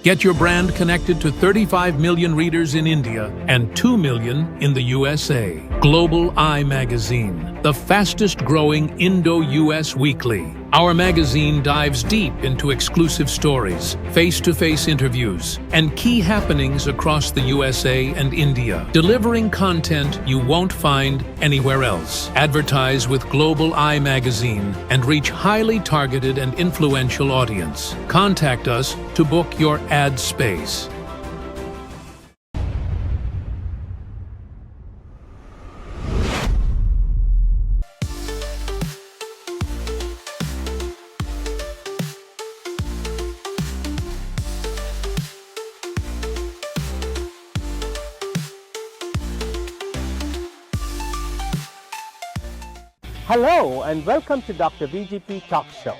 Get your brand connected to 35 million readers in India and 2 million in the USA. Global Eye Magazine, the fastest growing Indo-US weekly. Our magazine dives deep into exclusive stories, face-to-face interviews, and key happenings across the USA and India, delivering content you won't find anywhere else. Advertise with Global Eye Magazine and reach highly targeted and influential audience. Contact us to book your ad space. Hello and welcome to Dr. VGP Talk Show.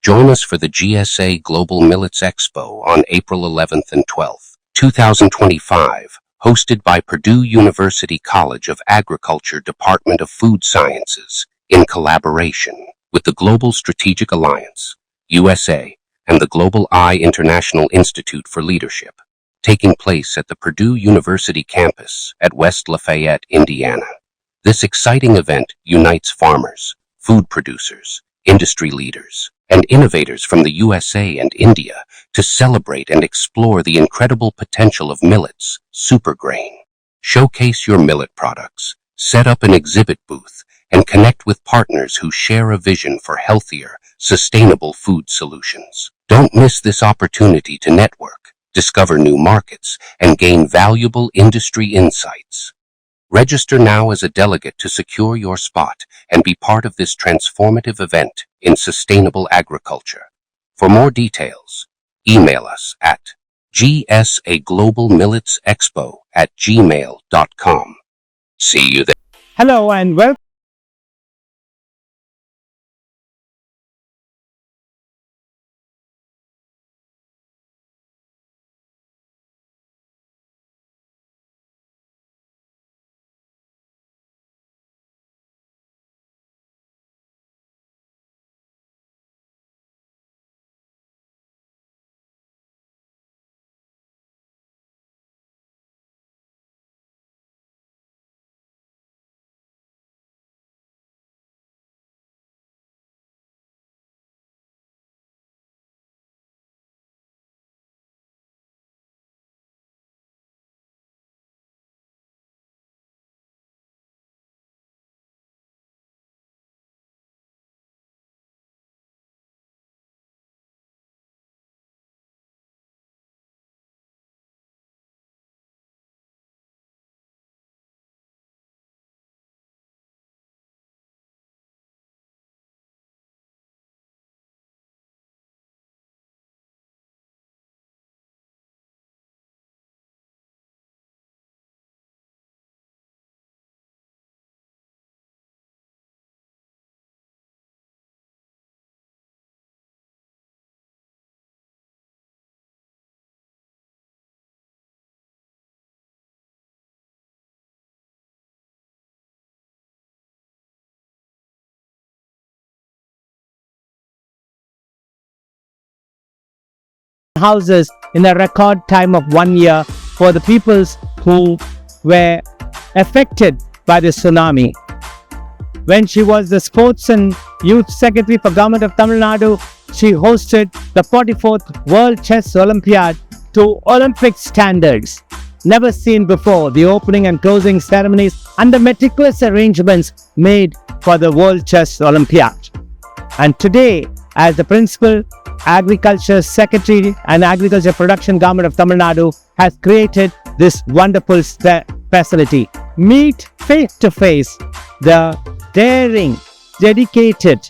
Join us for the GSA Global Millets Expo on April 11th and 12th, 2025, hosted by Purdue University College of Agriculture Department of Food Sciences, in collaboration with the Global Strategic Alliance, USA, and the Global Eye International Institute for Leadership, taking place at the Purdue University campus at West Lafayette, Indiana. This exciting event unites farmers, food producers, industry leaders, and innovators from the USA and India to celebrate and explore the incredible potential of millets, supergrain. Showcase your millet products, set up an exhibit booth, and connect with partners who share a vision for healthier, sustainable food solutions. Don't miss this opportunity to network, discover new markets, and gain valuable industry insights. Register now as a delegate to secure your spot and be part of this transformative event in sustainable agriculture. For more details, email us at gsaglobalmilletsexpo@gmail.com. See you there. Hello and welcome. Houses in a record time of 1 year for the peoples who were affected by the tsunami. When she was the Sports and Youth Secretary for Government of Tamil Nadu, she hosted the 44th World Chess Olympiad to Olympic standards. Never seen before, the opening and closing ceremonies under meticulous arrangements made for the World Chess Olympiad. And today, as the Principal Agriculture Secretary and Agriculture Production Government of Tamil Nadu has created this wonderful facility. meet face to face the daring, dedicated,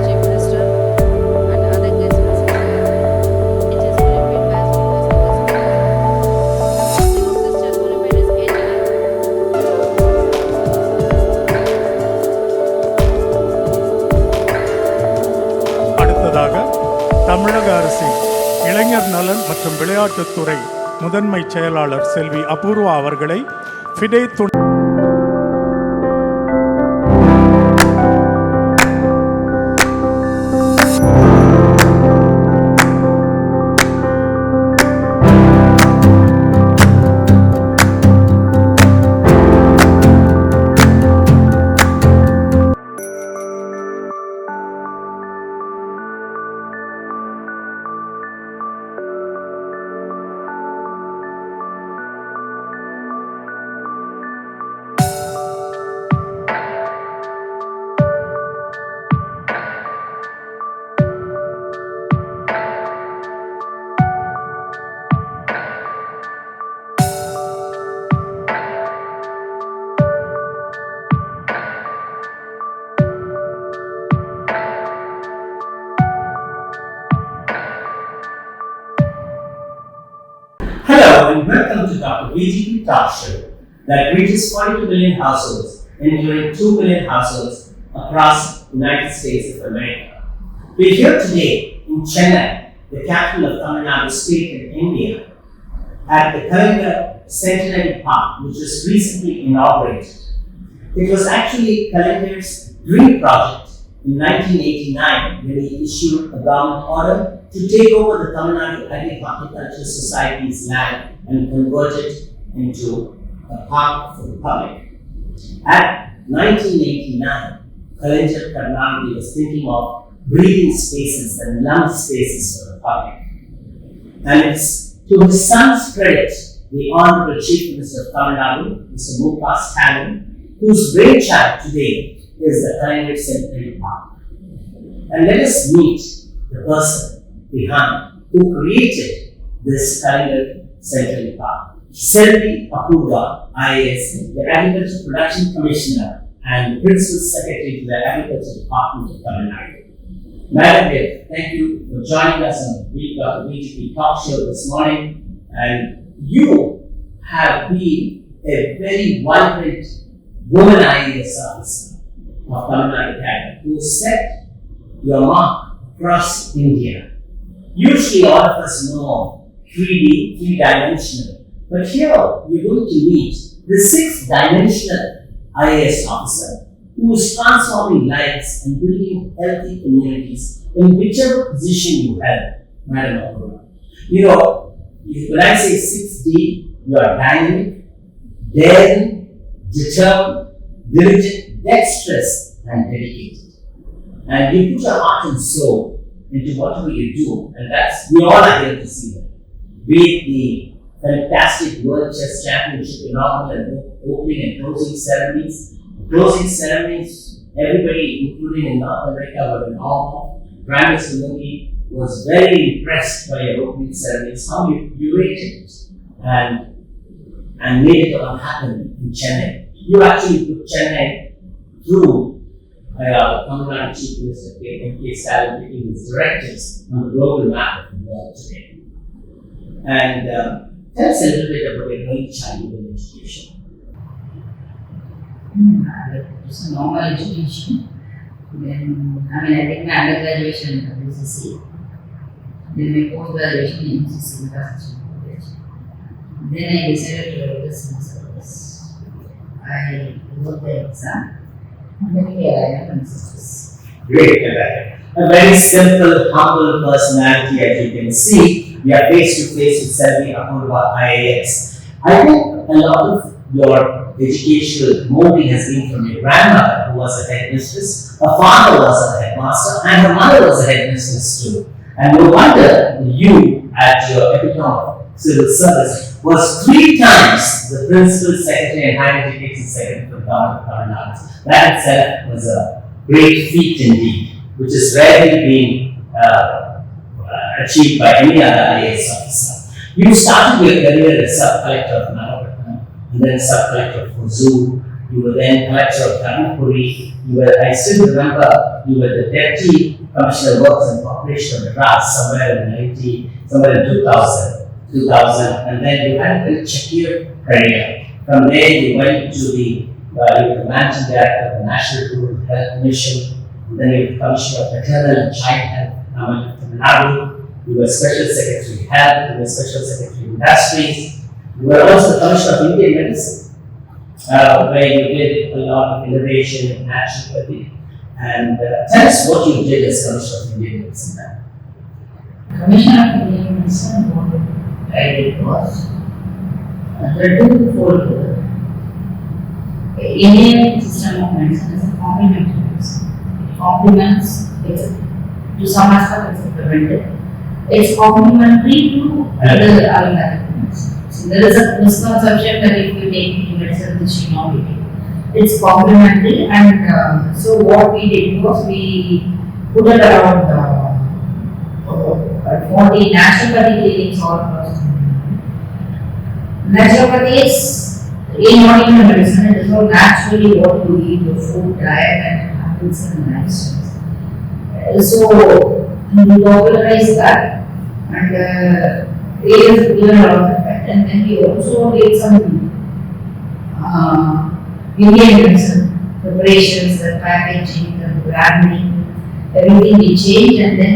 Chief Minister and other guest speakers. It is Olympiad batch members of this country. The Christian Olympiad is ending. அடுத்ததாக தமிழக அரசின் இளைஞர் நலன் மற்றும் விளையாட்டுத்துறை முதன்மை செயலாளர் செல்வி அபூர்வா அவர்களை ஃபிடே துணை Hello and welcome to Dr. VGP Talk Show that reaches 42 million households, including 2 million households across the United States of America. We're here today in Chennai, the capital of Tamil Nadu state in India, at the Kalaignar Centenary Park, which was recently inaugurated. It was actually Kalaignar's dream project in 1989 when he issued a government order to take over the Tamil Nadu Agricultural Society's land and convert it into a park for the public. At 1989, Kalaignar Karunanidhi was thinking of breathing spaces and lung spaces for the public. And it's to his son's credit, the Honorable Chief Minister of Tamil Nadu, Mr. Stalin, whose brainchild today is the Kalaignar Centenary Park. And let us meet the person behind who created this Kalaignar Centenary Park. Selvi Apoorva IAS, the Agriculture Production Commissioner and Principal Secretary to the Agriculture Department of Tamil Nadu. Madam, thank you for joining us on the VGP Talk Show this morning. And you have been a very vibrant woman IAS officer of Tamil Nadu Cabinet who set your mark across India. Usually all of us know 3D, three-dimensional, but here you're going to meet the six-dimensional IAS officer who is transforming lives and building healthy communities in whichever position you have, Madam Apoorva. You know, when I say 6D, you are dynamic, daring, determined, diligent, dexterous, and dedicated. And you put your heart and soul into whatever you do, and we all are here to see that. Be it the fantastic World Chess Championship inaugural and opening and closing ceremonies. Closing ceremonies, everybody, including in North America, were in awe. Prime Minister Modi was very impressed by your opening ceremonies, how you curated it and made it all happen in Chennai. You actually put Chennai through Tamil Nadu Chief Minister K. Stalin taking his directives on the global map of the world today. And tell us a little bit about your early childhood education. It's a normal education. Then, I did my undergraduation in WCC. Then my post-graduation in UCC, Madras College. Then I decided to do the civil service. I wrote the exam. And then here I am in service. Great, a very simple, humble personality, as you can see. We are face to face with Selvi Apoorva IAS. I think a lot of your educational molding has been from your grandmother, who was a headmistress, her father was a headmaster, and her mother was a headmistress too. And no wonder you, at your epitome of civil service, was 3 times the principal secretary and higher education secretary for the government of Tamil Nadu. That itself was a great feat indeed, which is rarely being achieved by any other IAS officer. You started your career as sub-collector of Millet, and then sub-collector of Hosur. You were then collector of Dharmapuri. I still remember you were the deputy commissioner of works and corporation of Madras somewhere in 2000, and then you had a very chequered career. From there, you went to you were the managing director of the National Rural Health Mission. Then you were commissioner of maternal and child health in Tamil Nadu. You were special secretary of health. You were special secretary of industries. You were also commissioner of Indian medicine, where you did a lot of innovation in naturopathy. And tell us what you did as commissioner of Indian medicine. Commissioner of Indian medicine, what I did was the twofold. Indian system of medicine is a complementary medicine. It complements, to some aspect, it's a preventive. It's complementary to other allopathic medicine. So there is a misconception that if you take medicine, this should not be taken. It's complementary, and so what we did was we put it around 40 naturopathy clinics all across the country. Naturopathy is not even medicine, it is all naturally what you eat, your food, diet, and habits and lifestyles. So we popularized that and created a lot of effect, and then we also did some Indian medicine preparations, the packaging, the branding, everything we changed, and then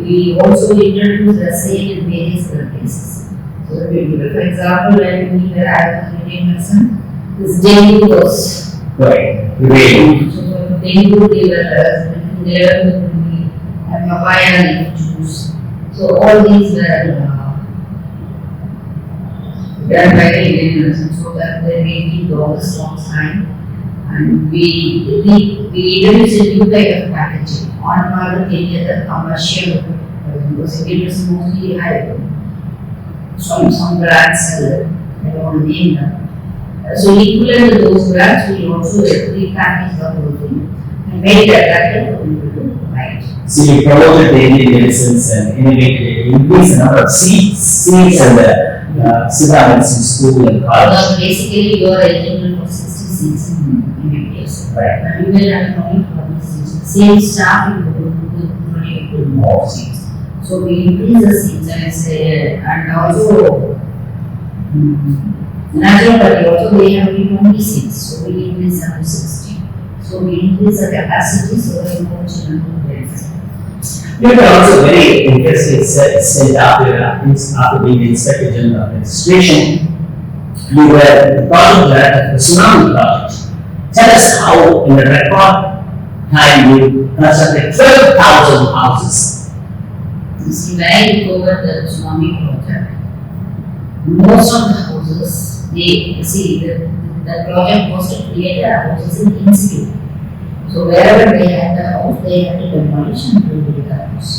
we also introduced the sale in various other places. So, for example, when we were at Indian medicine, this dengue was Right. so dengue they were and papaya leaf juice. So all these were done by the Indian medicine, so that they made it all strong sign. And we introduced a new type of packaging on par with any other commercial, because it was mostly high. Some brands sell, I don't want to name them. So equivalent to those brands, we also repackaged the whole thing and made it attractive for people to buy it. So you promoted the Indian medicines and innovated it, increased the number of seats in the Siddha Medicine School and college. So basically, you are eligible for 60 seats in MBBS. Right. And you will have only 40 seats. The same staff, you will only put more seats. So we increase the seats and also naturopathy also they have 20 seats, so we increase them to 60. So we increase the capacity so that more children will benefit. You were also very interesting said after being the Inspector General of Administration, you were the project director for the Tsunami Project. Tell us how, in a record time, you constructed 12,000 houses. See, when I took over the Tsunami Project, most of the houses, the project was to create a houses in institute. So wherever they had the house, they had to demolish and build the house.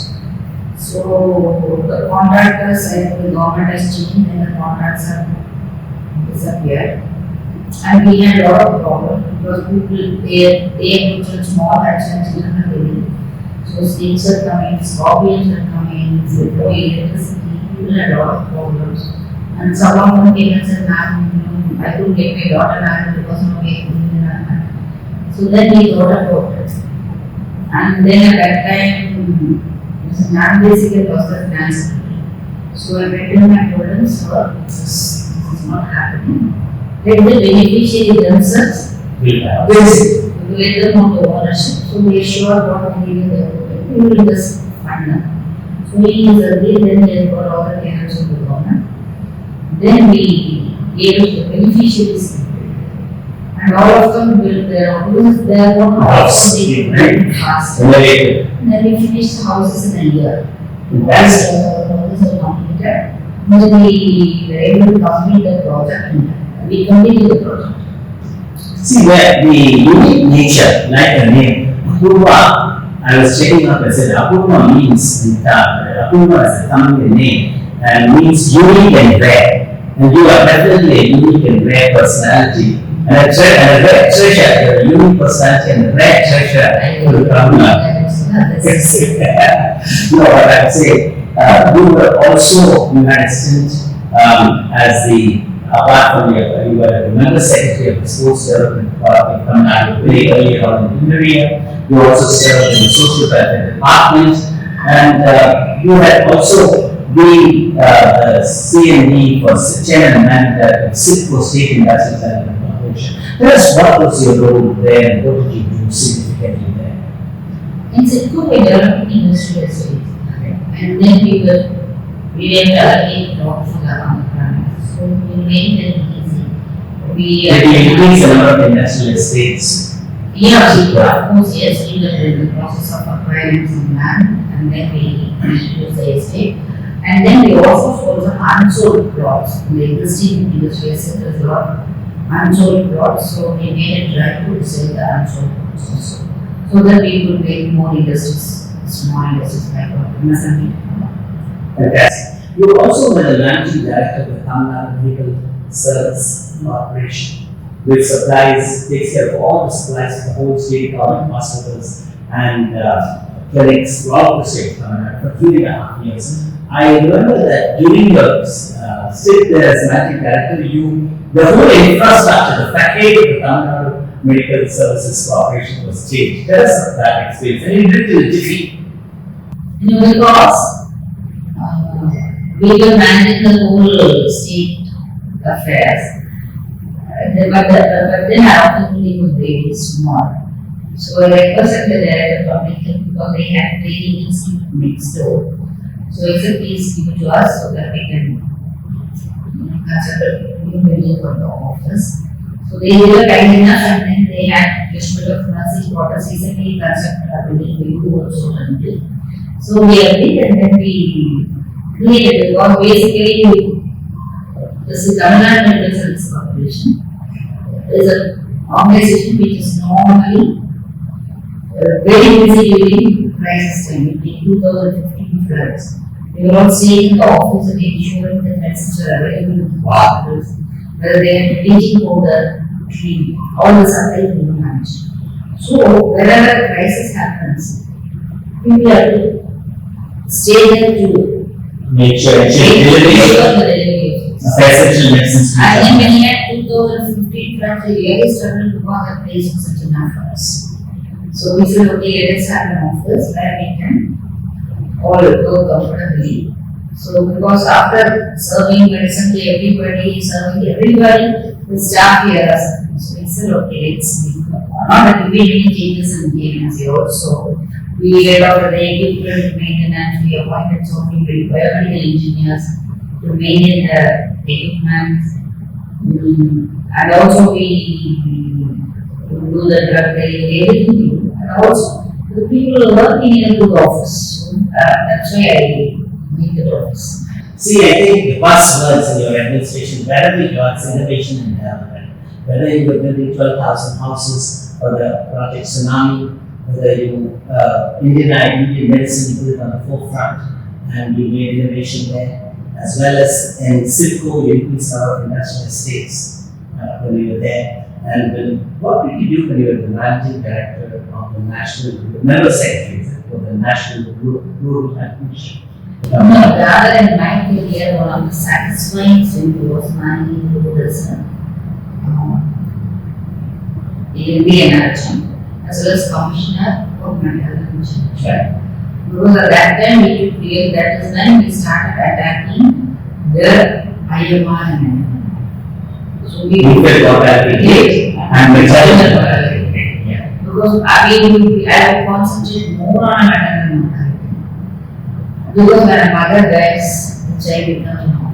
So the contractors, the government has changed and the contracts have disappeared. And we had a lot of problems because people, they put small huts and children are living. So snakes are coming, scorpions are coming, electricity, people had a lot of problems. And some of them came and said, ma'am, I couldn't get my daughter married because of my So then we thought about it. And then at that time, ma'am basically was the finance secretary. So I went to him and told him, sir, this is not happening. Let the beneficiary themselves This We let them know the ownership, so we are sure what we give them. We will just fund them. So we is agree, then they got all the parents of the government. Then we gave it to the beneficiaries. And all of them built their houses, their own house, they built fast. And then we finished the houses in a year. That's houses are completed. Then we were able to complete the project and we completed the project. see where the unique nature, like the name, Apurva, I was checking up and said Apurva means in Apurva is a Tamil name and means unique and rare. And you are definitely a unique and rare personality. And a rare treasure, a unique personality and a rare treasure to Tamil Nadu. No, what I would say, you were also, you had a stint as the, apart from you were the member secretary of the sports development department of Tamil Nadu very early on in the career. You also served in the social welfare department, and you had also been the CMD for Chennai and SIPCO State Industrial Development Corporation. Tell us what was your role there and what did you do significantly there? In SIPCO, we developed industrial estates. And then we didn't allocate lot for the planet. So we made it easy. Did you increase the number of industrial estates? Yeah, of course, yes, we were in the process of acquiring some land and then we introduced the estate. And then we also sold some unsold plots. In the existing industrial estate, there's a lot of unsold plots, so we made it right to sell the unsold plots also. So that we could make more industries, small industries like MSME. Fantastic. You also were the managing director of the Tamil Nadu Medical Service Corporation, which supplies, takes care of all the supplies for the whole state government hospitals and clinics throughout the state of Tamil Nadu for 3.5 years. I remember that during your stint there as managing director, the whole infrastructure, the package of the Tamil Nadu Medical Services Corporation was changed. Tell us about that experience. And you did it in a jiffy. You know, because we were managing the whole state affairs, but then our company was very small. So I requested the director of public health because they had training institute next door. So he said, please give it to us so that we can consider a new building for the office. So they were kind enough and then they had just bit of nursing quarters. He said, we constructed a building for you also currently. So we agreed and then we created, because basically this is Tamil Nadu Medical Service Corporation. It is an organization which is normally very busy during crisis time, in 2015 floods. We were all seeing the office and ensuring that medicines are available to the hospitals, whether they had bleaching powder, all the supplies we managed. So wherever a crisis happens, people have to stay there to Make sure the delivery of essential medicines. And then when we had 2015 floods, we really struggled because that place was such enough for us. So we said, okay, let's have an office where we can all go comfortably. So because after serving medicine to everybody, the staff here us. So we said, okay, let's make not that we made any changes in the agency also. We read out the equipment maintenance, we appointed so many biomedical engineers to maintain the equipment. And also we do the drug testing, everything. And also the people working in a good office. So, that's why I made the office. See, I think the buzzwords in your administration, wherever you are, it's innovation and development. Whether you were building 12,000 houses or the project Tsunami, whether you Indian medicine you put it on the forefront and you made innovation there, as well as in SIPCO you increased our industrial estates when you were there. And what did you do when you were the managing director of the national member secretary for the National Rural Acquisition? Rather than my career, one of the satisfying things was managing the business. NRHM, as well as Commissioner of Mental Health. Because at that time we took clear that is when we started attacking the IMR and NMR. So we did and the I will concentrate more on maternal mortality. Because when a mother dies, the child will not know.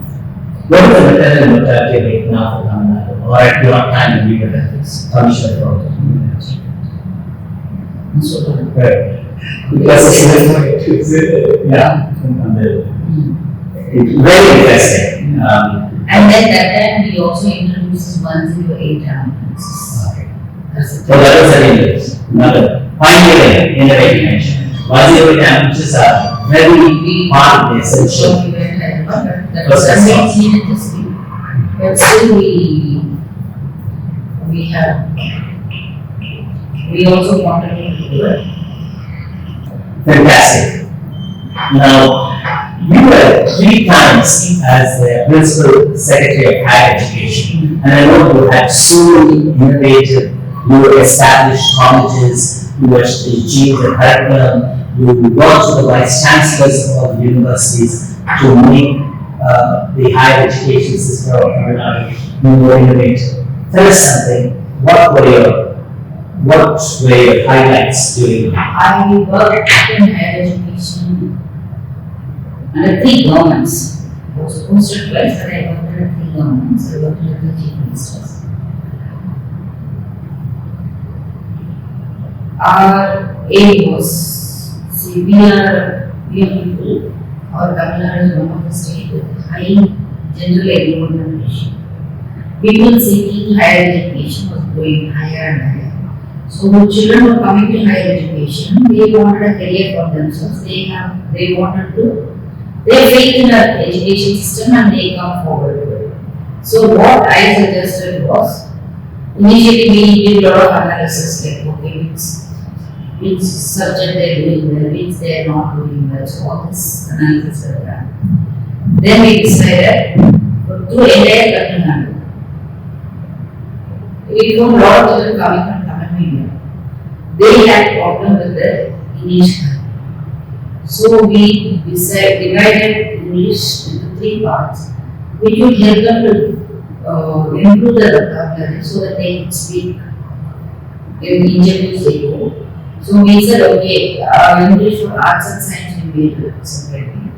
What is the maternal mortality rate now for Tamil Nadu? Or at your time when we were at this commission project? Right. Because it's yeah, it's very interesting. And then that time we also introduced 108 ambulances. Okay. That's So that was another pioneering intervention. 108 ambulances are very part of the essential. So we went ahead, but that Was was that something so? needed to see. But still we also wanted to do it. Fantastic. Now, you were 3 times as the Principal Secretary of Higher Education, and I know you had so many innovative, you established colleges, you changed the curriculum, you worked with the Vice Chancellors of all the universities to make the higher education system of Tamil Nadu more innovative. Tell us something, what were your highlights during I worked in higher education under 3 governments. I was posted twice, but I worked under 3 governments. I worked under the chief ministers. Our aim was, see, we are people, or Tamil Nadu is one of the states with high general enrollment ratio. People seeking higher education was going higher and higher. So the children were coming to higher education, they wanted a career for themselves, they faith in our education system and they come forward to it. So what I suggested was, initially we did a lot of analysis like, okay, which subject they are doing well, which they are not doing well, so all this analysis was done. Then we decided, through entire Tamil Nadu, we found a lot of children coming from Tamil Nadu. They had problem with the English. So we divided English into 3 parts, which would help them to improve the vocabulary so that they can speak in interviews they go. So we said, okay, English for arts and science we made it separately.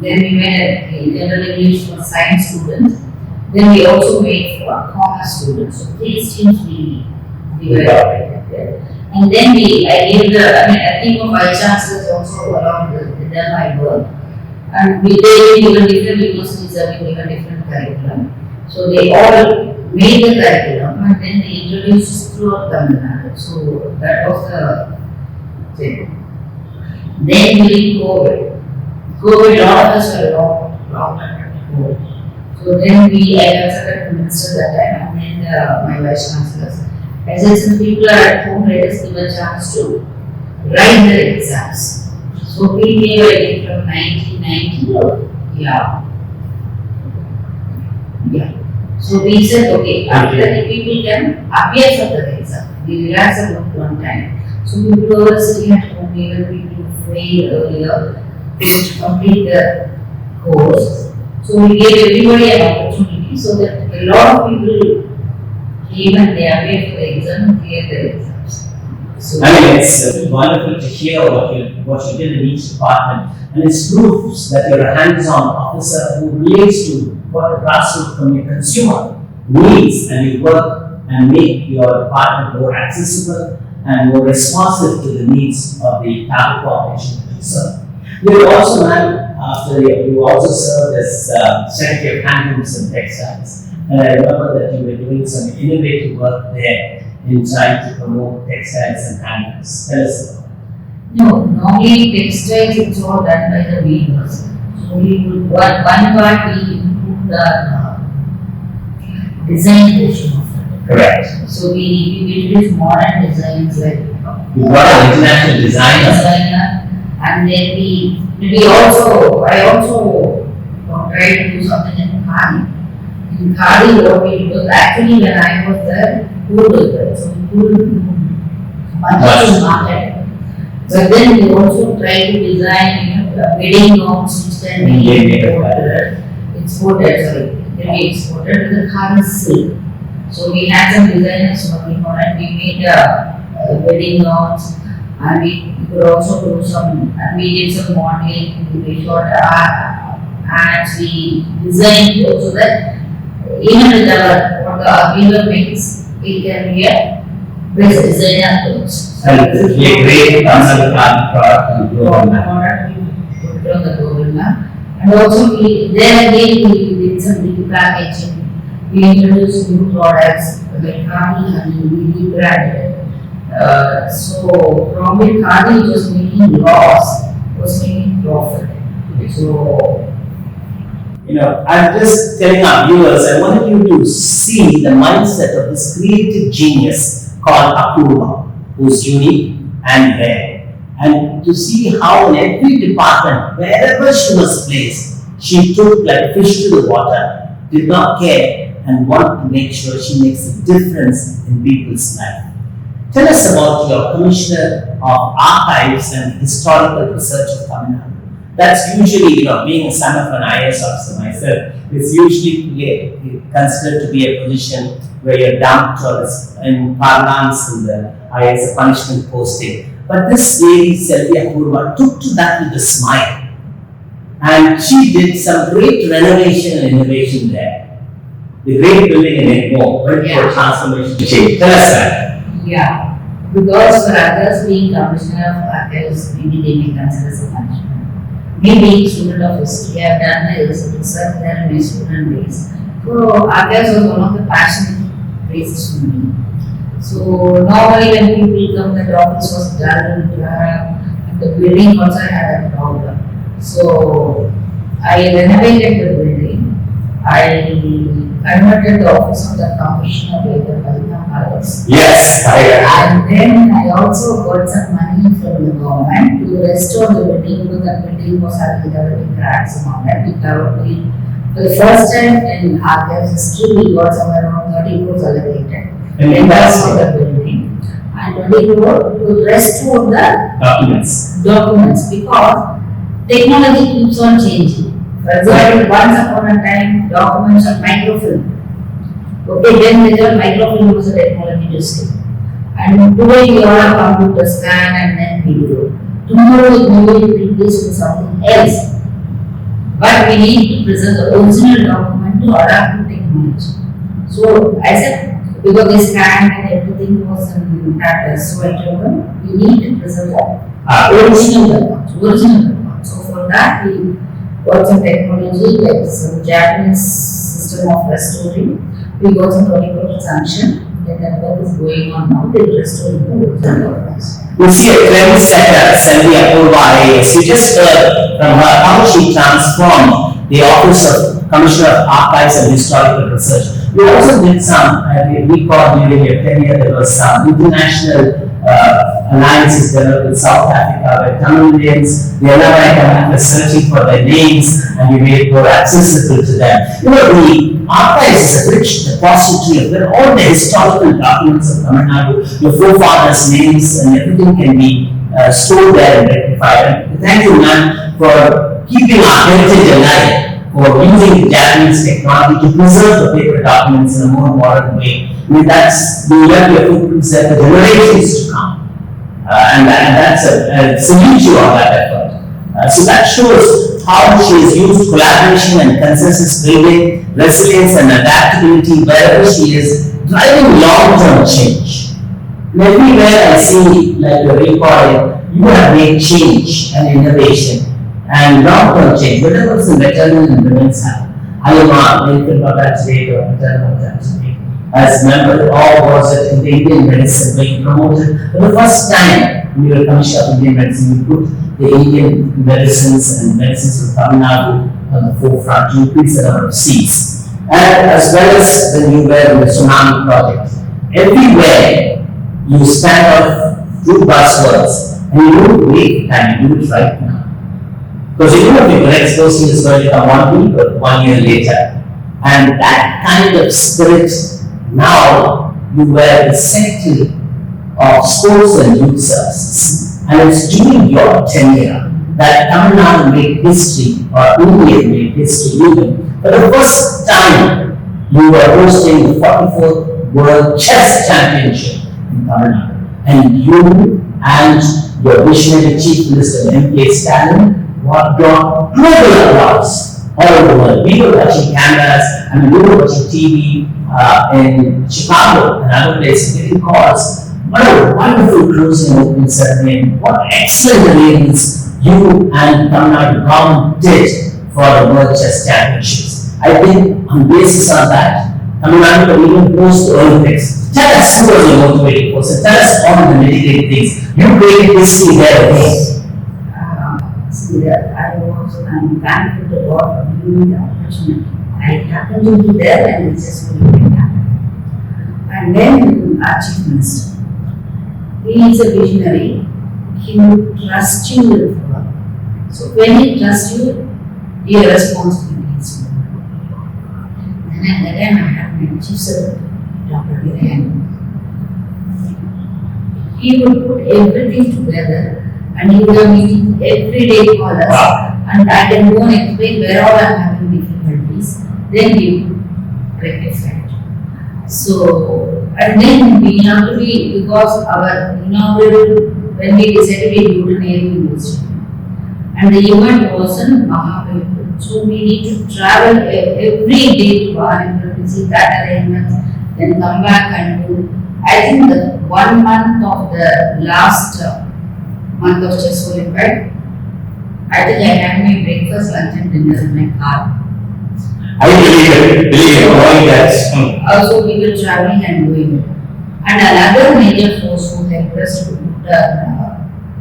Then we made general English for science students. Then we also made for commerce students. So 3 streams we divided there. And then I gave a team of vice chancellors also along with them I worked. And they given different universities have been given different curriculum. So they all made the curriculum and then they introduced it throughout Tamil Nadu. So that was the thing. Then during COVID, all of us were locked under COVID. So then I consulted the minister that time and then my vice chancellors. I said, since people are at home, let us give a chance to write their exams. So we gave, I think, from 1990, yeah. So we said, okay, after the people can appear for the exam. We relax about 1 time. So people were sitting at home, even people who failed earlier, to complete the course. So we gave everybody an opportunity so that a lot of people even they appeared for the exam and cleared their exams. So I mean, it's wonderful to hear what you did in each department, and it proves that you're a hands-on officer who relates to what the grassroots consumer needs, and you work and make your department more accessible and more responsive to the needs of the target population that you serve. You also, you also served as Secretary of Handlooms and Textiles. And I remember that you were doing some innovative work there in trying to promote textiles and handlooms. Tell us about it. no, normally textiles it's all done by the weavers. So we would one part we improve the design portion of it. Correct. So we introduce modern designs like You got an international designer. And then I also tried to do something in Khadi. In Khadi, what we did was actually when I was there, so we couldn't much in market. But then we also tried to design, wedding gowns which can be exported with the Khadi silk. So we had some designers working on it. We made wedding gowns, and we could also do some, we did some modeling, we shot ads, we designed so that even with our what the viewer makes, it can be a best designer clothes. And it is a great product to go on that. Put it on the global map. And also, there again, we did some repackaging. We introduced new products like Khadi honey, we rebranded. So, probably Khadi was making loss, was making profit. So, I'm just telling our viewers, I wanted you to see the mindset of this creative genius called Apoorva, who's unique and rare. And to see how in every department, wherever she was placed, she took like fish to the water, did not care, and wanted to make sure she makes a difference in people's life. Tell us about your Commissioner of Archives and Historical Research of Tamil Nadu. That's usually, being a son of an IAS officer myself, is usually considered to be a position where you're dumped or in parlance in the IAS, a punishment posting. But this lady, Selvi Apoorva, took to that with a smile. And she did some great renovation and innovation there. The great building in Expo went for transformation change. Tell us that. yeah, because for others being Commissioner of Archives, maybe they may consider as a punishment. Me being student of history, I have done my research there in my student days. So Archives was one of the passionate places for me. So normally when people come, the office was dull and the building also had a problem. So I renovated the building. I converted the office of the Commissioner by the Kalaignar Palace. Yes, And then I also got some money from the government to restore the building because the building was having developing cracks and all that. We covered it. For the first time in Archives history, we got somewhere around 30 crores allocated. And that's for the building. And 20 crores to restore the documents because technology keeps on changing. For example, once upon a time, documents are microfilm. Okay, then they were microfilm was a technology to see. And today we all have computer scan and then video. Tomorrow it may be replaced with something else. But we need to preserve the original document to adapt to technology. So I said, because they scanned and everything was in practice, so I told them, we need to preserve the original document. So for that, we got some technology like some Japanese system of restoring. We got some 20 crore sanction. Then the work is going on now. They restore the original documents. You see a trendsetter, Selvi Apoorva IAS. You just heard from her how she transformed the Office of Commissioner of Archives and Historical Research. You also did some, we recall during your tenure, there was some international alliances developed in South Africa where Tamilians, the Olympiad community was searching for their names and you made it more accessible to them. The archives is a rich depository of where all the historical documents of Tamil Nadu, your forefathers' names and everything can be stored there and rectified. And thank you, ma'am, for keeping our heritage alive, for using Japanese technology to preserve the paper documents in a more modern way. That's the your footprints there for generations to come. And that's a salute you on that effort. So that shows how she has used collaboration and consensus building, resilience and adaptability wherever she is, driving long-term change. And everywhere I see, like you're recording, you have made change and innovation and long-term change, whether it's in maternal and women's health. I am a medical mortality rate or maternal mortality rate. As member, all was it in the Indian medicine being promoted. For the first time, when you were Commissioner of Indian Medicine, you put the Indian medicines and medicines of Tamil Nadu on the forefront to increase the number of seats. And as well as when you were in the tsunami project, everywhere you stand out two buzzwords and you don't wait time, you do it right now. Because you know if your next posting is going to come 1 week or 1 year later. And that kind of spirit, now you were the Secretary of Sports and Youth Services. And it's during your tenure that Tamil Nadu made history, or India made history even. For the first time, you were hosting the 44th World Chess Championship in Tamil Nadu. And you and your visionary Chief Minister M.K. Stalin got global applause all over the world. We were watching cameras, we were watching TV in Chicago and other places, getting calls. What a wonderful closing opening ceremony. What excellent arrangements you and Tamil Nadu government did for the World Chess Championships. I think on basis of that, Tamil Nadu can even host the Olympics. Tell us who was your motivating force. Tell us all the mitigating things. You created history there again. I'm thankful to God for giving me the opportunity. I happened to be there and it's just going to happen. And then our Chief Minister. He is a visionary. He will trust you with work. So when he trusts you, your responsibility is more. And then I have my Chief Secretary, Dr. Millet. He would put everything together and he would have meetings every day for us. Wow. And I can go and explain where all I am having difficulties. Then we would rectify it. So, and then we have to be, because our inaugural, when we decided we do the Navy University, and the event was in Mahabalipuram. So we need to travel every day to Mahabalipuram to see that arrangement, then come back and do. I think the 1 month of the last month of Chess Olympiad, I think I had my breakfast, lunch and dinner in my car. I believe that. Also we were traveling and doing it. And another major force who helped us to put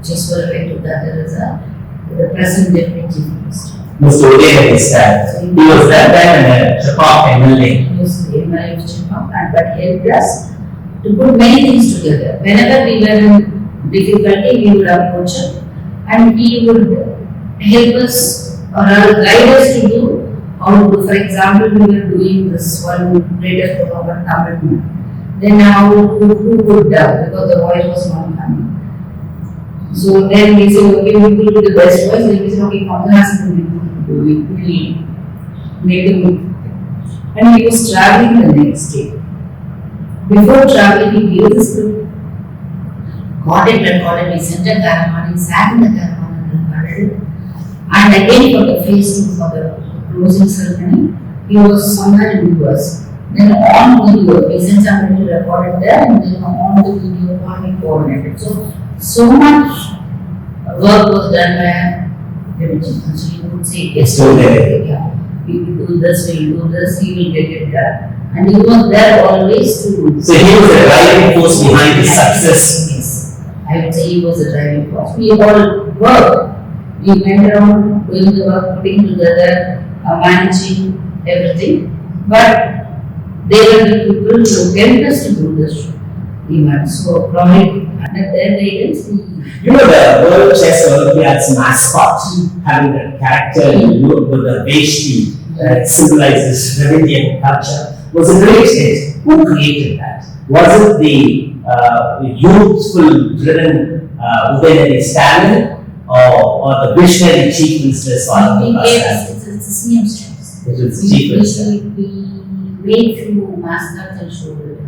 Chess Olympiad together is the present Deputy Chief Minister. Mr. Uday is that. He was that time in Chapok MLA. He was the MLA of Chapok, but helped us to put many things together. Whenever we were in difficulty, we would approach him and he would help us or guide us to do how to do. For example, we were doing this one greatest program of Tamil Nadu. Then how who would because the voice was not coming. So then we said, okay, we will do the best voice. Then we said, okay, Kamala Hassan will do it. We will make him. And he was traveling the next day. Before traveling, he gave the script. Got it, recorded. We sent a caravan. He sat in the caravan and recorded. And again for the phase 2 for the closing ceremony, he was somewhere in the US. Then on video, we sent somebody to record it there, and then on the video, we coordinated. So much work was done by the Deputy. So you would say, It's still there. Yeah, we will do this, we will do this, he will get it done. And he was there always to. So he was the driving force behind his success. Yes, I would say he was the driving force. We all worked. We went around doing the work, putting together, managing everything. But they were the people who helped us to do this event. So probably under their guidance, You know the World Chess Olympiad's mascot, having that character with the Veshti that symbolizes Dravidian culture, was a great hit. Who created that? Was it the youthful, driven Uday Stalin or the visionary Chief Minister Stalin? it's a CM choice. It was the Chief Minister. We made few mascots and showed it.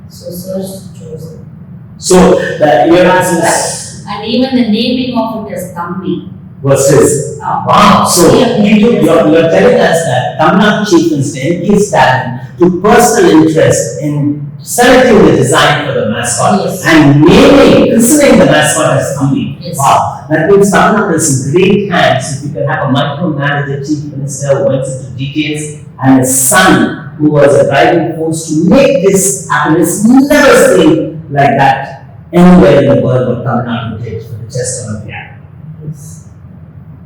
So Search chose it. So your answer is And even the naming of it as Tamil. versus wow. So you're telling us that Tamil Nadu Chief Minister M.K. Stalin took personal interest in selecting the design for the mascot and christening the mascot as Tamil. Yes. Wow, that means Tamil Nadu is in great hands. If you can have a micromanager Chief Minister who went into details and a son who was a driving force to make this happen. It's never seen like that anywhere in the world what Tamil Nadu did for the Chess Olympiad.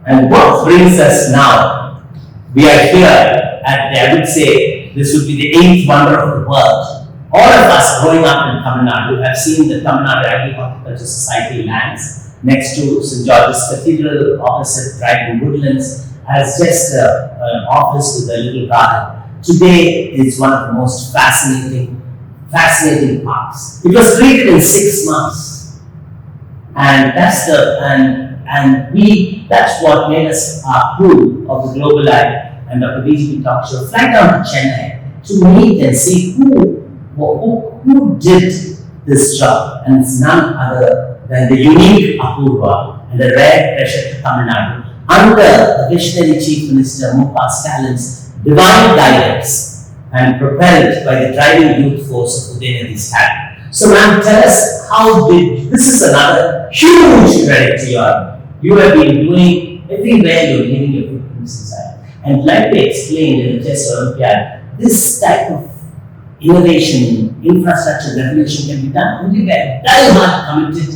And what brings us now, we are here at, I would say, this would be the 8th wonder of the world. All of us growing up in Tamil Nadu have seen the Tamil Nadu Agricultural Society lands next to St. George's Cathedral, opposite Dragon Woodlands, as just an office with a little garden. Today is one of the most fascinating parks. It was created in 6 months. And that's what made us our crew of the Global Eye and of the VGP Talk Show fly down to Chennai to meet and see who did this job, and it's none other than the unique Apoorva and the rare treasure to Tamil Nadu under the visionary Chief Minister Stallin's divine guidance and propelled by the driving youth force of Udayanithi Stalin. So ma'am, tell us how did, this is another huge credit to you have been doing everywhere you're giving your footprints inside. And like we explained in the test Olympiad, this type of innovation, infrastructure revolution can be done only by a very hard committed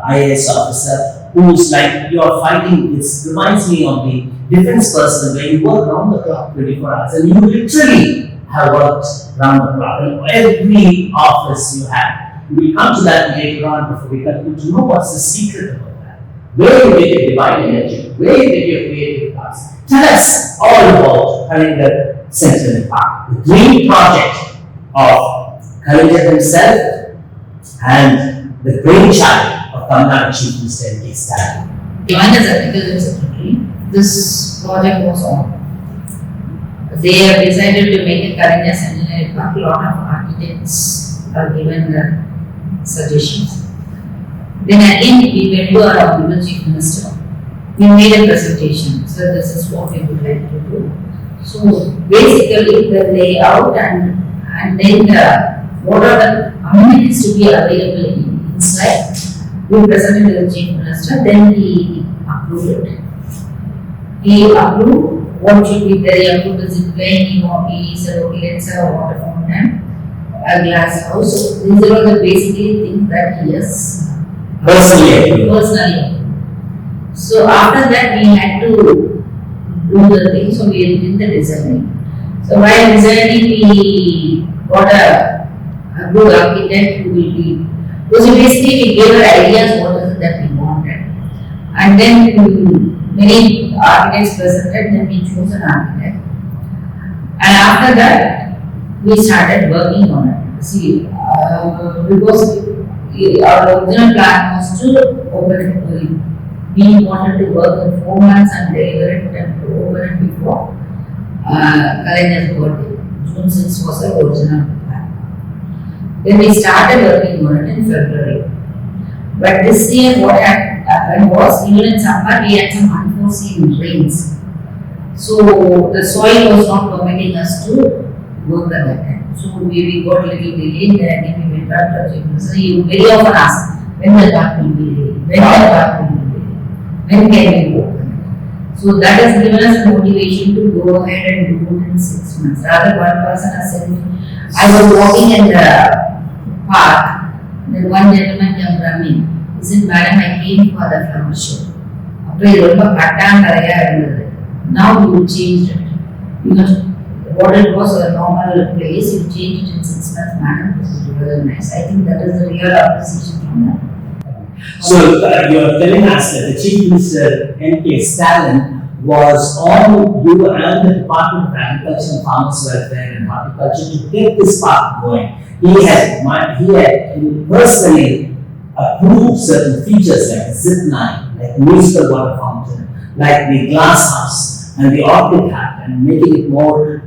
IAS officer who's like you are fighting. It reminds me of the defense personnel where you work round the clock 24 hours and you literally have worked round the clock in every office you have. We'll come to that later on before we conclude to know what's the secret about that. Where you get your divine energy, where you get your creative thoughts. Tell us all about Kalaignar Centenary Park, the dream project of Kalaignar himself and the brainchild of Tamil Nadu Chief Minister Stalin. Joined as Agriculture Secretary, this project was on. They have decided to make a Kalaignar Centenary Park. A lot of architects are given the suggestions. Then again, we went to our Honorable Chief Minister. We made a presentation. So this is what we would like to do. So basically, the layout and then what are the amenities to be available inside. We presented to the Chief Minister. Then he approved it. He approved what should be there. He approved the zip line. He said, okay, let's have a water fountain, a glass house. So these are all the basically things that he has personally. So after that we had to do the thing, so we did the designing. So while designing we got a good architect who will be, because basically we gave her ideas what is it that we wanted. And then many architects presented, then we chose an architect. And after that we started working on it. See, because our original plan was to open it early. We wanted to work in 4 months and deliver it and open it before Kalaignar's birthday. June 6 was the original plan. Then we started working on it in February. But this year what had happened was, even in summer we had some unforeseen rains. So the soil was not permitting us to work at that time. So we got a little delayed there, and then we went back to the Chief Minister. He very often asked, when the park will be ready? When the park will be ready? When can we open? So that has given us the motivation to go ahead and do it in 6 months. Rather, one person has said, I was walking in the park, then one gentleman came running. He said, Madam, I came for the flower show. Now you changed it. Because what it was a normal place, you changed it in 6 months, madam. This is really nice. I think that is the real appreciation from them. So you are telling us that the Chief Minister M.K. Stalin was on you and the Department of Agriculture and Farmers Welfare and Horticulture to get this park going. He had personally approved certain features like the zip line, like the musical water fountain, like the glass house and the orchid hut, and making it more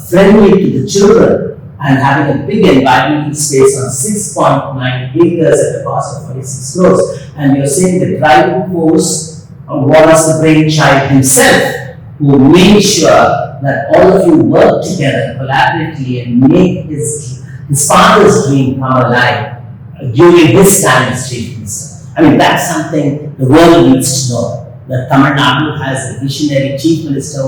friendly to the children and having a big environmental space on 6.9 acres at a cost of 46 crores. And you're saying the driving force was the brainchild himself, who made sure that all of you work together collaboratively and make his father's dream come alive during his time as Chief Minister. I mean, that's something the world needs to know. That Tamil Nadu has a visionary Chief Minister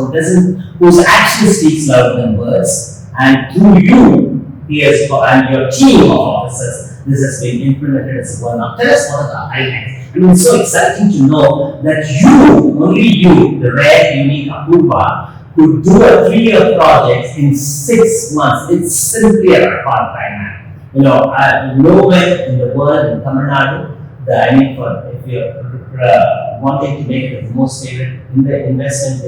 whose action speaks louder than words. And through you, he has got, and your team of officers, this has been implemented as well. Now, tell us what are the highlights. I mean, it's so exciting to know that you, only you, the rare, unique Apoorva, could do a 3-year project in 6 months. It's simply a record time. You know, nowhere in the world, in Tamil Nadu, if you're wanting to make it the most favorite in the investment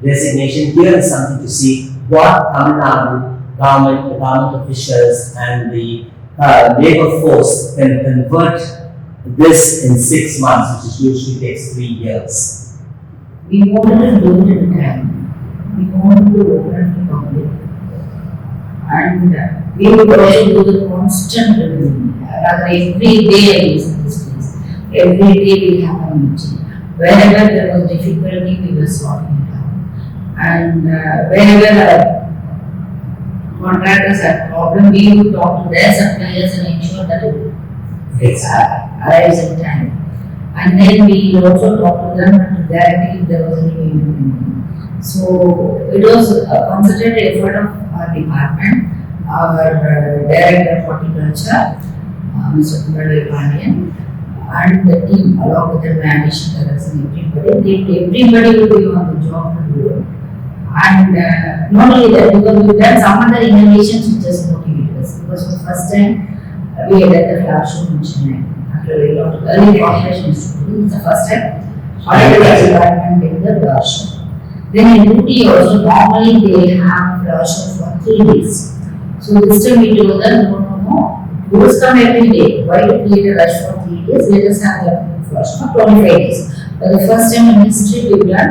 designation, here is something to see what Tamil Nadu government, the government officials and the labor force can convert this in 6 months, which usually takes 3 years. We wanted to do it in time. We wanted to open it to public. And we would also do the constant review. Rather, every day I visit this place. Every day we have a meeting. Wherever there was difficulty, we were sorting it out. And wherever contractors had problem, we would talk to their suppliers and ensure that it arrives in time. And then we also talk to them to guarantee if there was any payment. So it was a concerted effort of our department, our director of horticulture, Mr. Kalaignar, and the team along with the management and everybody will be on the job to do it. And not only that, because we've done some other innovations which just motivated us. Because for the first time we had done the flower show in Chennai. After a lot of early populations to do, it's the first time horticulture department did the flower show. Then in Ooty also, normally they have flower show for 3 days. So this time we told them, no. Tourists come every day. Why to create a rush for 3 days? Let us have the flower show for 25 days. But the first time in history we've done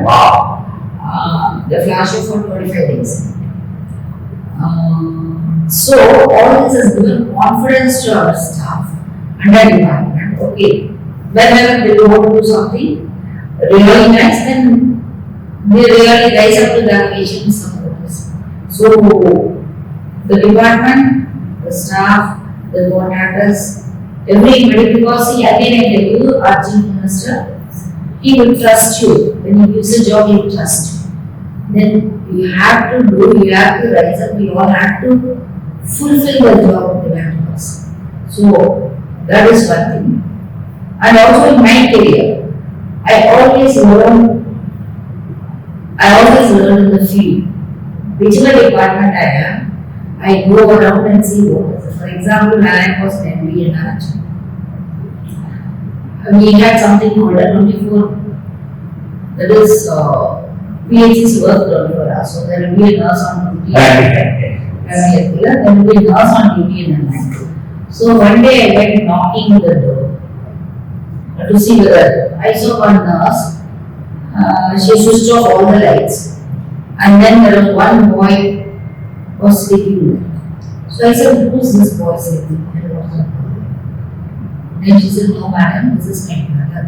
the flower show for 25 days. So all this has given confidence to our staff and our department. Okay, whenever they want to do something really nice, then they really rise up to the occasion and support us. So the department, the staff, the contractors, everybody, because see, again I tell you, our Chief Minister, he will trust you. When he gives a job, he will trust you. Then you have to do, you have to rise up, we all have to fulfill the job demanded of us. So that is one thing. And also in my career, I always learn in the field. Whichever department I am, I go around and see what is it. For example, when I was an MBA in Arjun, we had something called a 24, that is PHC's work done for us. So there will be a nurse on duty. There will be a nurse on duty in the night. So one day I went knocking the door to see whether I saw one nurse. She switched off all the lights, and then there was one boy was sleeping there. So I said, "Who is this boy sleeping?" Then she said, "No, madam, this is my brother.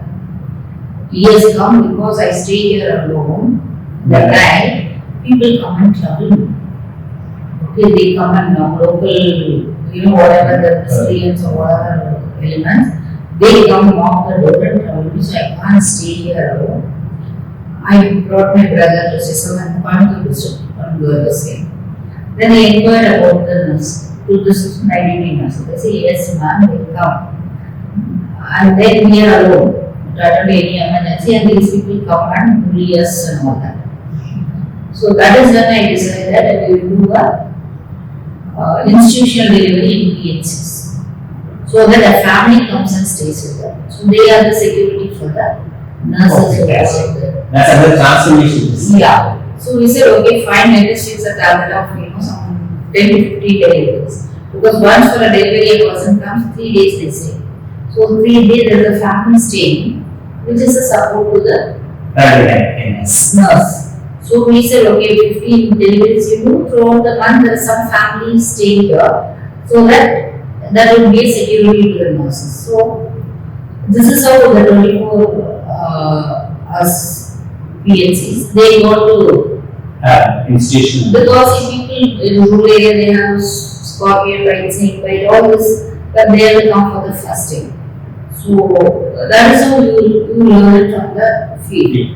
He has come because I stay here alone. The night, people come and trouble me. Okay, they come and local, whatever the Syrians or whatever elements, they come knock the door and trouble me, so I can't stay here alone. I brought my brother to say, someone can't do this, can't do the same." Then I inquired about the nurse, to this night nurse. They say, "Yes, ma'am, they come. And then we are alone. Not any emergency, and these people come and bully us and all that." So that is when I decided that we will do a institutional delivery in PHCs. So that a family comes and stays with them. So they are the security for the nurses. Okay, that's another transformation. Yeah. So we said, okay, fine, let us fix a target of some 10 to 15 deliveries. Because once for a delivery, a person comes, 3 days they stay. So 3 days there is a family staying, which is a support to the nurse. So we said, okay, 15 deliveries you do, throughout the month there is some family staying here, so that will be a security to the nurses. So this is how the 24 us PHCs, they go to institution. because if people in rural area they have scorpion bite, snake bite, all this, but they will come for the fasting. So that is how you learn it from the field.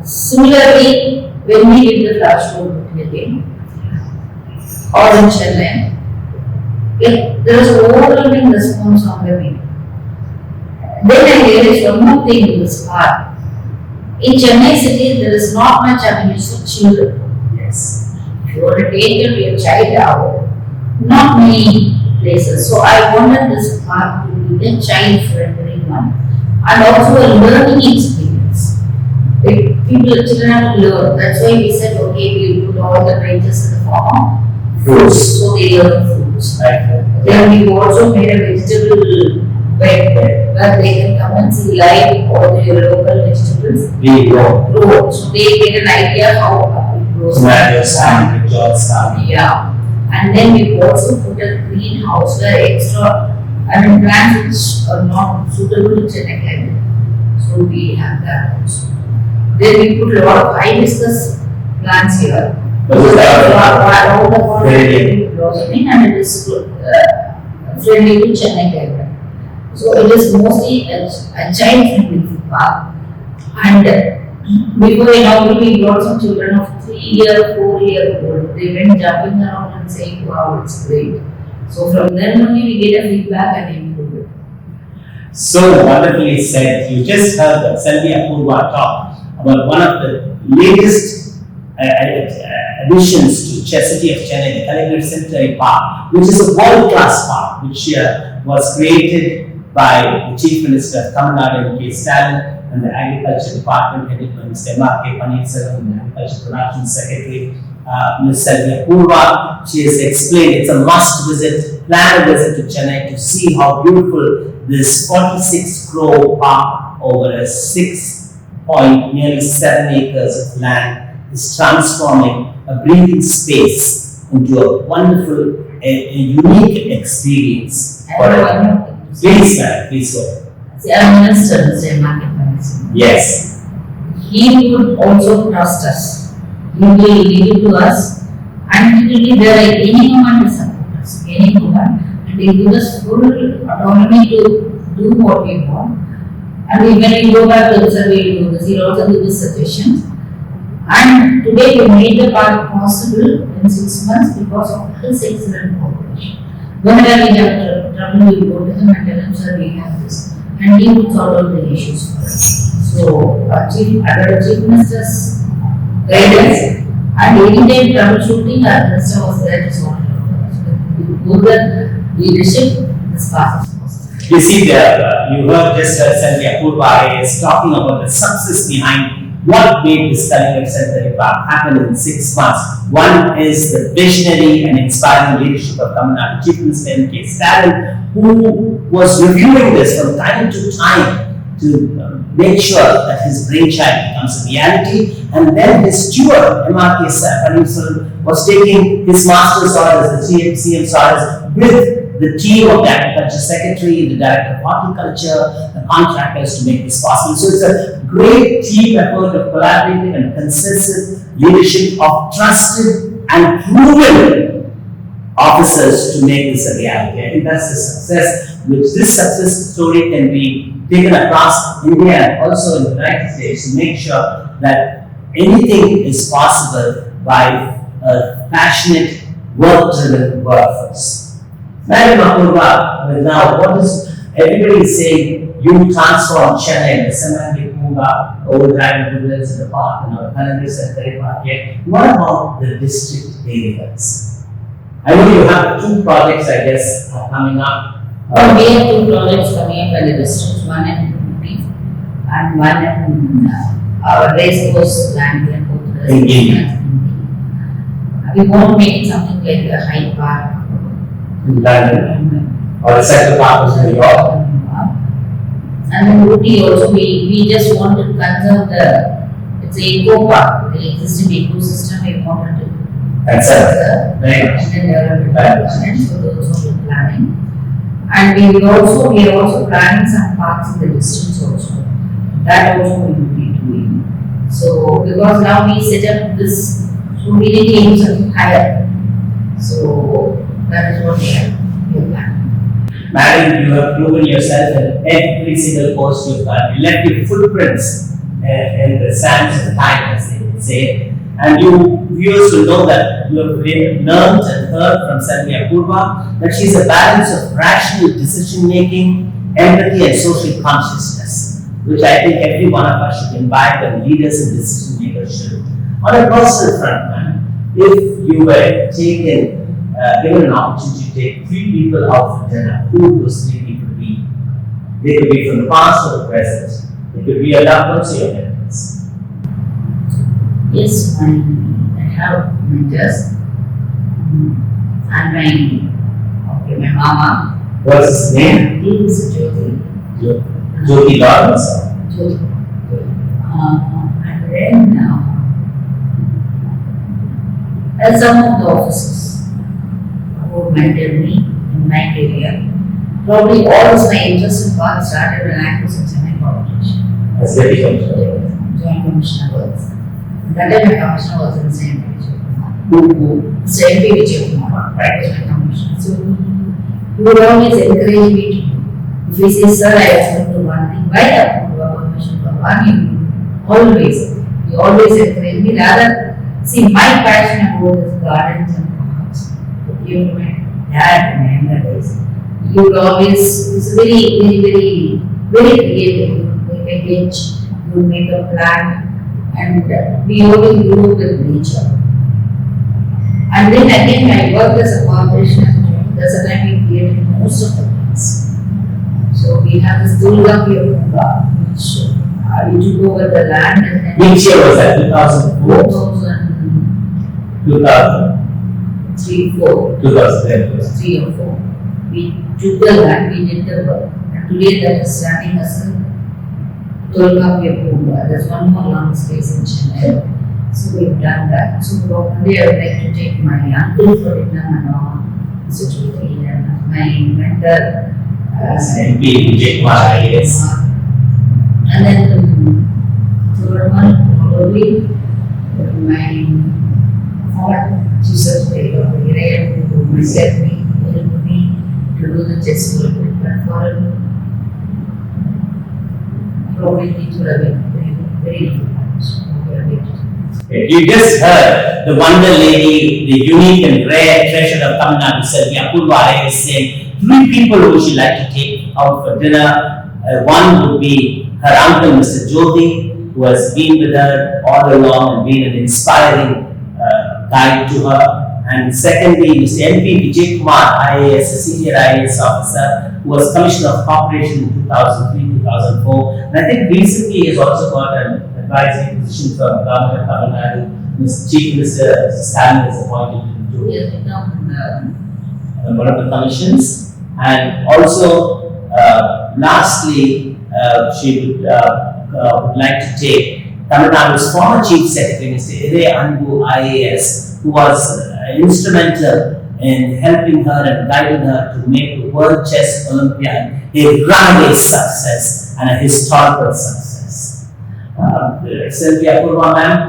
Similarly, when we did the flower show again, or in Chennai, there was an overwhelming response on the video. Then I realized one more thing in this part. In Chennai city, there is not much avenues for children. Yes. If you want to take your child out, not many places. So I wanted this park to be a child-friendly one and also a learning experience. Children have to learn. That's why we said, okay, we put all the branches in the form of fruits. So they learn fruits. Right. Then we also made a vegetable bed where they can come and see live all the local vegetables. We grow. So they get an idea how it grows. Tomatoes, brinjals, Yeah. And then we also put a greenhouse where extra, plants which are not suitable to Chennai climate. So we have that also. Then we put a lot of hibiscus plants here. So that all the water blossoming and it is friendly to Chennai climate. So it is mostly a child-friendly park. And before inaugurating, we brought some children of 3-year, 4-year-old. They went jumping around and saying, "Wow, it's great." So from then only we get a feedback and improve it. So wonderfully said. You just heard the Selvi Apoorva talk about one of the latest additions to City of Chennai, the Kalaignar Centenary Park, which is a world-class park, which was created by the Chief Minister of Tamil Nadu, Stalin, and the Agriculture Department headed by Mr. M.R.K. and the Agriculture Production Secretary, Ms. Selvi Apoorva. She has explained it's a must visit, plan a visit to Chennai to see how beautiful this 46 crore park over a nearly 7 acres of land is transforming a breathing space into a wonderful, a unique experience. Please, ma'am, please go ahead. See, our minister, Mr. M.R.K. Yes. He would also trust us. He will leave it to us and he will be there at any moment to support us, any moment. And he will give us full autonomy to do what we want. And when we go back to the survey, we will do this. He will also give us suggestions. And today we made the park possible in 6 months because of his excellent cooperation. Whenever we have trouble, we go to him and tell him, "Sir, we have this." And he would solve all the issues for us. So, under Chief Minister's guidance and anytime troubleshooting, our minister was there to solve it. With the leadership, this park is possible. You see there, you heard just Selvi Apoorva IAS talking about the success behind what made this Kalaignar Centenary Park happen in 6 months. One is the visionary and inspiring leadership of Tamil Nadu Chief Minister M.K. Stalin, who was reviewing this from time to time to make sure that his brainchild becomes a reality. And then his steward, M.R.K. was taking his master's orders, the CM's orders, with the team of the Agriculture Secretary, the Director of Horticulture, the contractors to make this possible. So it's a great team effort of collaborative and consistent leadership of trusted and proven officers to make this a reality. I think that's the success, which this success story can be taken across India and also in the United States to make sure that anything is possible by a passionate, work-driven workforce. Madam Apoorva, now what is everybody is saying? You transform Chennai, the semantic Munga, old driving villas in the park, and our Kalaignar Centenary Park here. What about the district areas? I know you have 2 projects, I guess, are coming up. We have 2 projects coming up in the district, one in Millet and one in our race course land in both. We want to make it something like a Hyde Park. In London, or the Central Park of New York. And in Ooty also, we just want to conserve it's an eco park, the existing ecosystem we wanted to. That's it. Very much. And then there are development, so those are planning. And we are also planning some parks in the distance also. That also we will be doing. So because now we set up this, so we really aim something higher. So that is what we are planning. Madam, you have proven yourself in every single post you've done. You left your footprints in the sands of time, as they would say. And you viewers will know that you have learned and heard from Selvi Apoorva that she is a balance of rational decision making, empathy, and social consciousness, which I think every one of us should imbibe and leaders and decision makers should. On a personal front, man, if you were given an opportunity to take 3 people out for dinner, who would those 3 people be? They could be from the past or the present. They could be your loved ones or your parents. Yes, I have mentors. And my mama. What's his name? He is Jyoti. Jyoti Lawrence. Jyoti. And then some of the officers. who mentored me in my career. Probably all of my interest in park started when I was in Chennai competition. As Deputy Commissioner. Joint Commissioner was. That time my commissioner was in the same picture. Who? Selvi Apoorva, right, was my commissioner. So he would always encourage me to do. If he says, sir, I asked him to do one thing, why have permission for one? He always encouraged me. Rather, see, my passion about is gardens and parks. Even my dad in my younger days, he would always, he's very creative. He would make a ditch, he would make a plan, and we always grew with nature. And then again, I worked as a corporation engineer. That's the time we created most of the things. So we have this Durga Puja, which we took over the land. And Which year was that? 2004? 2003, 4. 2010. 3 or 4. We took the land, we did the work. And today that is standing as a Durga Puja. There's one more long space in Chennai. So we've done that. So probably I would like to take my uncle for Dinner Institute and my mentor. MP VGP IAS. And then the third one, probably my former chief secretary of the area who myself helped me to do the textile equipment for him. Probably things would have been very difficult. So we are waiting. You just heard the wonder lady, the unique and rare treasure of Tamil Nadu, Selvi Apoorva IAS, saying 3 people who she like to take out for dinner. One would be her uncle, Mr. Jyoti, who has been with her all along and been an inspiring guide to her. And secondly, Mr. MP VGP IAS, a senior IAS officer, who was Commissioner of Corporation in 2003-2004. And I think recently he has also got an advisory position from Government of Tamil Nadu. Mr. Chief Minister Stalin is appointed to one of the commissions. And also, lastly, she would like to take Tamil Nadu's former Chief Secretary, Mr. Anbu IAS, who was instrumental in helping her and guiding her to make the World Chess Olympiad a runaway success and a historical success. Selvi Apoorva ma'am,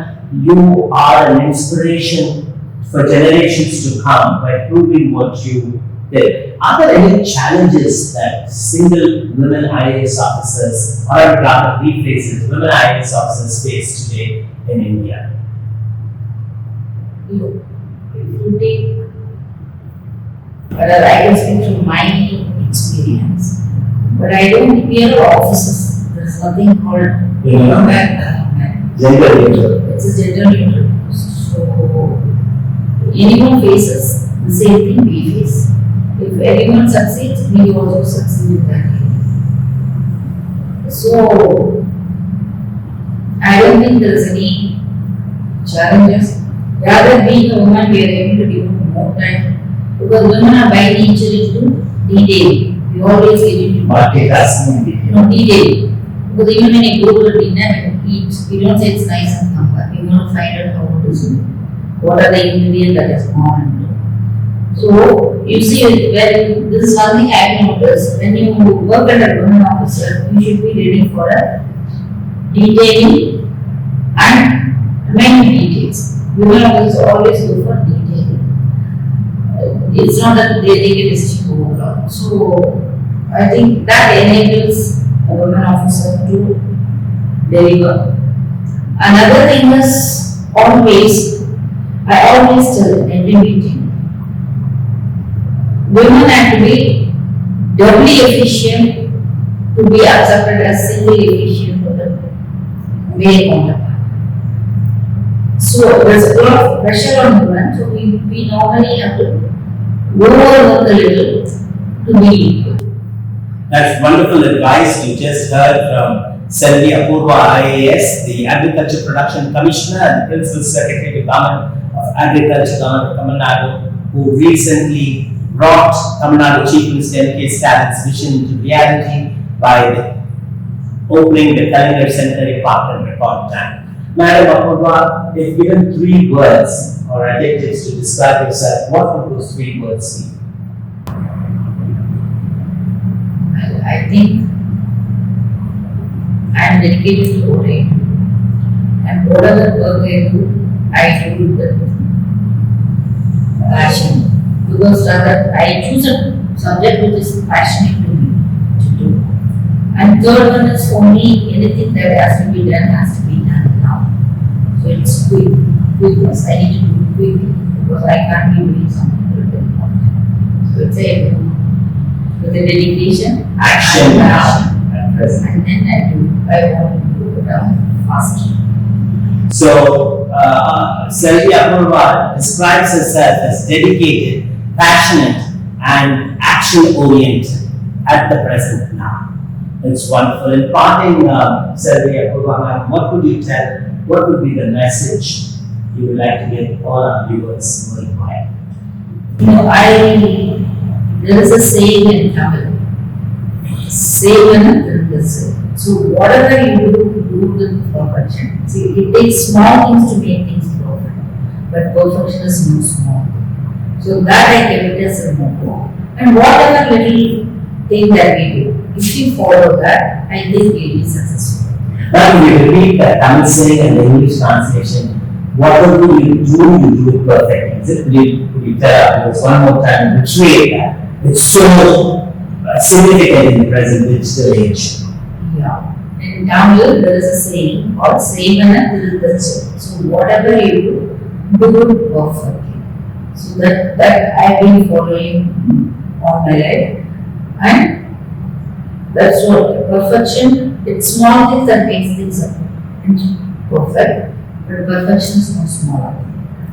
you are an inspiration for generations to come by proving what you did. Are there any challenges that single women IAS officers, or rather rephrase it, women IAS officers face today in India? Look, if you take, I can speak from my experience, but I don't hear officers. There's nothing called Gender neutral. It's a gender neutral. So anyone faces the same thing we face. If anyone succeeds, we also succeed in that way. So I don't think there is any challenges. Rather, being a woman, we are able to give more time because women are by nature into detail. We always get into multitasking. Detail. Because even when you go to dinner and eat, we don't say it's nice and comfort. We want to find out how it is. What are the ingredients that is gone into. So you see, when this is one thing I noticed, when you work as a women officer, you should be ready for a detailing and many details. Women officers always go for detailing. It's not that they take a decision overall. So I think that enables a women officer to deliver. Another thing is I always tell in every meeting, women have to be doubly efficient to be accepted as singly efficient for the male counterpart. So there's a lot of pressure on women, so we normally have to overwork a little to be equal. That's wonderful advice you just heard from Selvi Apoorva IAS, the Agriculture Production Commissioner and Principal Secretary to Government of Agriculture, Government of Tamil Nadu, who recently brought Tamil Nadu Chief Minister M.K. Stalin's vision into reality by opening the Kalaignar Centenary Park in record time. Madam Apoorva, if given 3 words or adjectives to describe yourself, what would those 3 words be? I think I am dedicated to writing, and whatever work I do with passion. Because rather I choose a subject which is passionate to me to do. And third one is for me, anything that has to be done now. So it's quickness. I need to do it quickly because I can't be doing something very important. So it's a with a dedication, action now, and then I want to do it faster. So, Selvi Apoorva describes herself as dedicated, passionate, and action-oriented at the present now. It's wonderful. In parting, Selvi Apoorva, what would you tell? What would be the message you would like to give all our viewers worldwide? There is a saying in Tamil. So whatever you do with perfection. See, it takes small things to make things perfect, but perfection is no small. So that I give it as a motto. And whatever little thing that we do, if you follow that, I think you'll be successful. Now we repeat the Tamil saying and the English translation. Whatever you do it perfectly. Could you tell us one more time? Retrieve that. It's so significant in the present digital age. Yeah. In Tamil, there is a saying called "Sevana." So whatever you do it perfectly. So that I've been following all my life, and that's what perfection. It's small things that makes things perfect, but perfection is not small.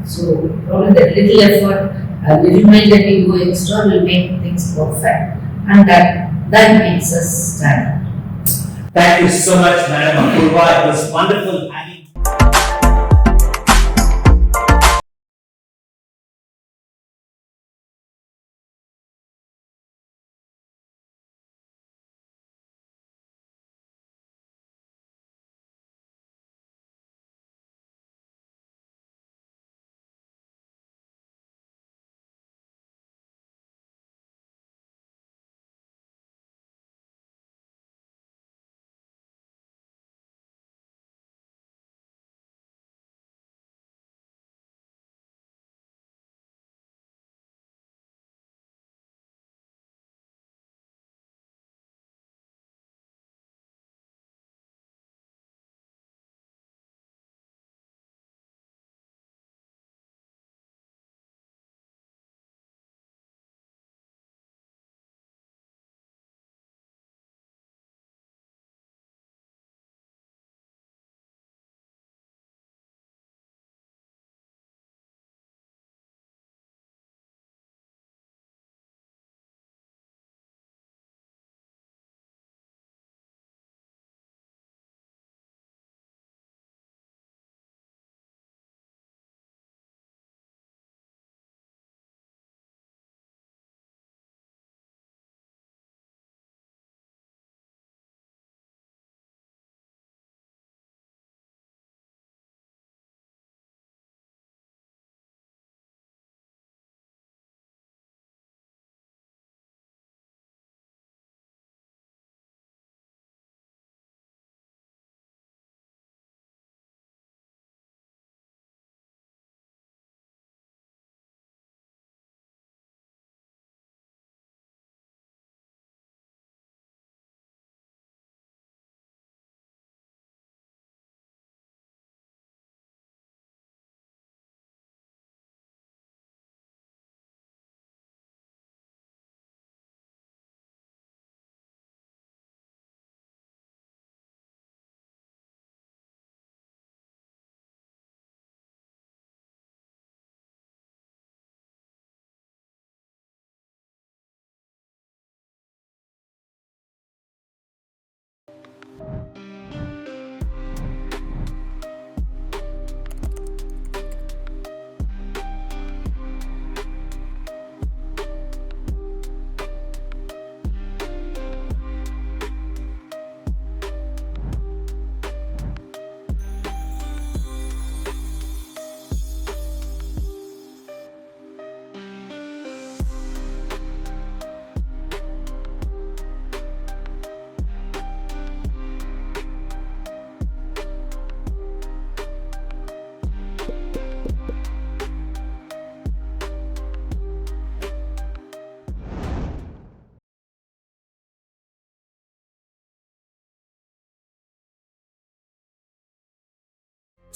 So probably that little effort, a little mile that we go extra will make things perfect, and that makes us stand out. Thank you so much, Madam Apoorva. It was wonderful having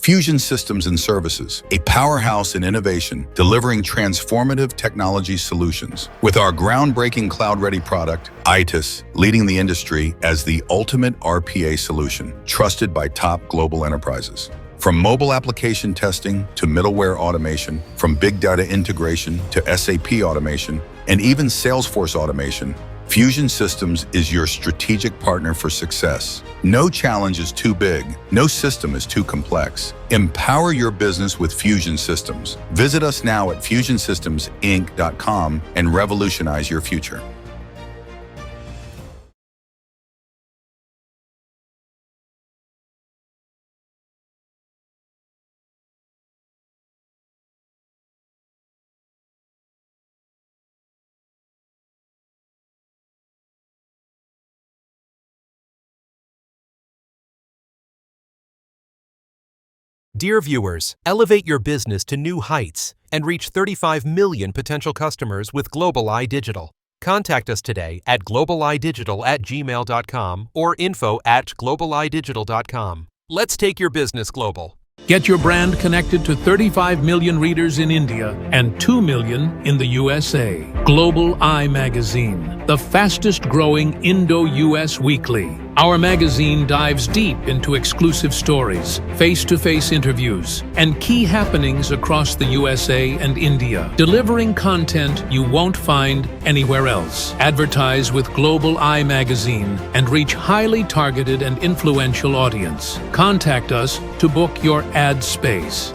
Fusion Systems and Services, a powerhouse in innovation, delivering transformative technology solutions. With our groundbreaking cloud-ready product, ITIS, leading the industry as the ultimate RPA solution, trusted by top global enterprises. From mobile application testing to middleware automation, from big data integration to SAP automation, and even Salesforce automation, Fusion Systems is your strategic partner for success. No challenge is too big. No system is too complex. Empower your business with Fusion Systems. Visit us now at fusionsystems.inc.com and revolutionize your future. Dear viewers, elevate your business to new heights and reach 35 million potential customers with Global Eye Digital. Contact us today at globaleyedigital@gmail.com or info@globaleyedigital.com. Let's take your business global. Get your brand connected to 35 million readers in India and 2 million in the USA. Global Eye Magazine, the fastest growing Indo-US weekly. Our magazine dives deep into exclusive stories, face-to-face interviews, and key happenings across the USA and India, delivering content you won't find anywhere else. Advertise with Global Eye Magazine and reach highly targeted and influential audience. Contact us to book your ad space.